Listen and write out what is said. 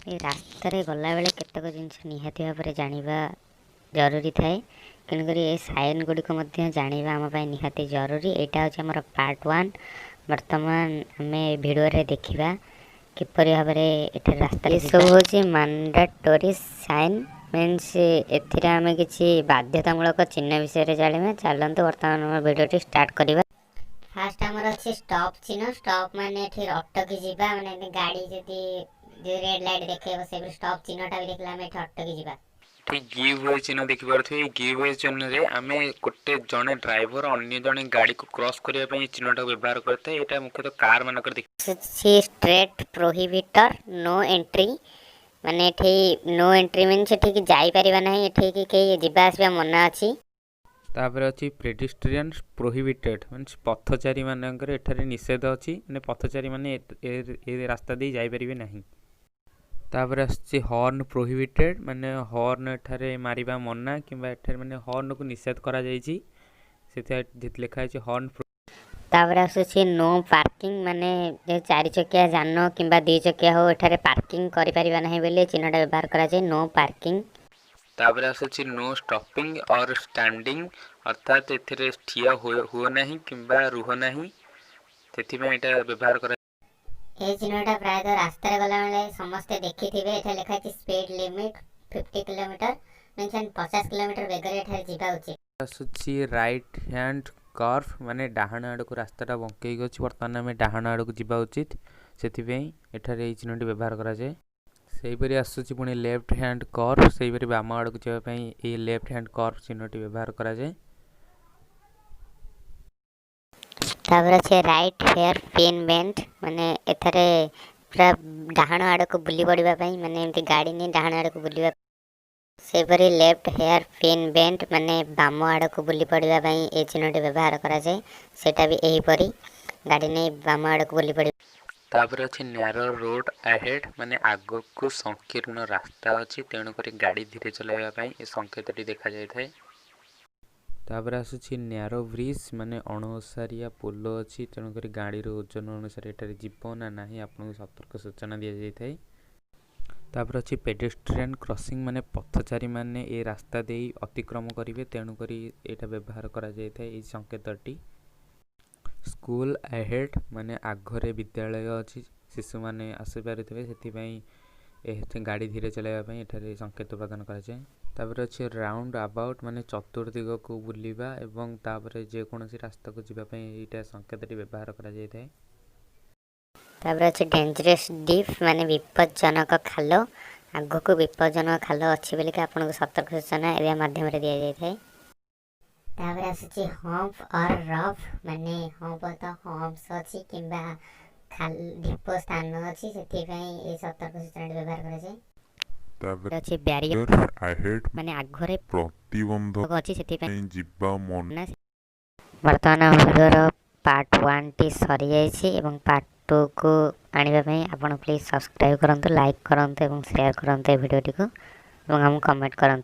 ए रास्तार गला बेले केतक जिनस निहाती भाव में जाना जरूरी थाए तेणुक ये साइन गुड़िक जाना आम निहाती जरूरी। यहाँ हूँ आम पार्ट 1। बर्तमान आम भिडियो देखा किपर भाव में रास्ता सब हूँ मैंडेटरी साइन मीन्स एम किसी बाध्यतामूलक चिन्ह विषय जाना। चलते बर्तमान भिडियो स्टार्ट करवा। फास्ट आमर अच्छे स्टॉप चिन्ह स्टॉप माने अटकी जावा माने गाड़ी जदि रेड लाइट देखेबो से स्टॉप चिन्हटा भी देखला हम अटकी जावा। गिव वे चिन्ह देखि पारथि। गिव वे चिन्ह रे आमे गोटे जने ड्राइवर अन्य जने गाड़ी को क्रॉस करिया पई चिन्हटा व्यवहार करते। एटा मुख्यतः कार मानकर देखि सी स्ट्रेट प्रोहिबिटर नो एंट्री माने एठी नो एंट्री मीन्स एठी कि जाई परिबा नाही एठी कि के जिबा आसबा मना अछि। तापर अछि पेडिस्ट्रियन प्रोहिबिटेड मीन्स पथचारी मानकर एठारे निषेध अछि माने पथचारी माने ए रास्ता दे जाई परिबे नाही। तापर आछि हॉर्न प्रोहिबिटेड माने हॉर्न एठारे मारिबा मना किबा एठारे माने हॉर्न को निषेध करा जायछि सेते लिखा अछि हॉर्न। तापर आछि नो पार्किंग माने जे चारि चकिया जान किबा दि चकिया हो एठारे पार्किंग करि परिबा नाही बेले चिन्हटा व्यवहार करा जाय नो पार्किंग। तापर आछि नो स्टॉपिंग और स्टैंडिंग अर्थात एथिरे ठिया हो नाही किबा रुह नाही तेथि में एटा व्यवहार करा। ए चिन्हटा प्राय रास्ता गला बेले समस्ते देखिथिबे। एठा लिखा अछि speed limit 50 kilometre means 50 kilometre वेगर एठा जिबा उचित। आछि राइट हैंड कर्व माने डाहाण आड़ को रास्ताटा बंकई गछि वर्तमान आमे डाहाण आड़ को जिबा उचित सेथि पई एठारे ए चिन्हटी व्यवहार करा जाय। सेही परि आसुछि पुनी लेफ्ट हैंड कर्व सेही परि बाम आड़ को जिबा पई ए लेफ्ट हैंड कर्व चिन्हटी व्यवहार करा जाय। तापर अच्छे राइट हेयर पिन बेंट माने एथरे पूरा डाहाण आड़ को बुली पड़िबा पई माने एमती गाड़ी नहीं डाहाण आड़ को बुलीबा। से परि लेफ्ट हेयर पिन बेंट माने बाम आड़ को बुली पड़िबा पई ए चिन्हटी व्यवहार करा जाय। सेटा भी एही परि गाड़ी नहीं बाम आड़ को बुली पड़िबा। तापर अछि नैरो रोड अहेड माने आगो को संकीर्ण रास्ता अछि तेणु करी गाड़ी धीरे चलाइबा पई ए संकेतटी देखा जाय थाए। तापर आसुछि नैरो ब्रिज माने अणओसारिया पोलो अछि तेणु करी गाड़ी रो ओजन अनुसार एटारे जीव ना नाही आपन सतर्क सूचना दिया जाय थाए। तापर अछि पेडेस्ट्रियन क्रॉसिंग माने पथचारी माने ए रास्ता देई अतिक्रम करिवे तेणु करी एटा व्यवहार करा जाय थाए ए संकेतटी। स्कूल अहेड माने आघरे विद्यालय अछि शिशु माने आसी पारिथिबे सेति पई ए गाड़ी धीरे चलाइबा पई एठारे संकेत प्रदान करा जाय। तापर अछि राउंड अबाउट माने चतुर्दिग को बुलिबा एवं तापर जे कोनोसी रास्ता को जिबा पई एटा संकेतटी व्यवहार करा जाय थाए। तापर अछि डेंजरस डिप माने विपज्जनक खाल आगो को विपज्जनक खाल अछि बेले कि आपन को सतर्क सूचना एबे माध्यम रे दिया जाय थाए। तापर आछि हम्प और रफ माने हम्प तो हम्प्स अछि किबा खाल ढिप स्थान अछि सेति पई ए सतर्क सूचना व्यवहार करा जाय। तापर अछि बैरियर अहेड माने आगरे प्रतिबंधक अछि सेति पई जिबा मन। वर्तमान हमर पार्ट 1 टी सरी जायछि एवं पार्ट 2 को आनिबा पई आपण प्लीज सब्सक्राइब करंतु लाइक करंतु एवं शेयर करंतु वीडियो टी को एवं हम कमेंट करंतु।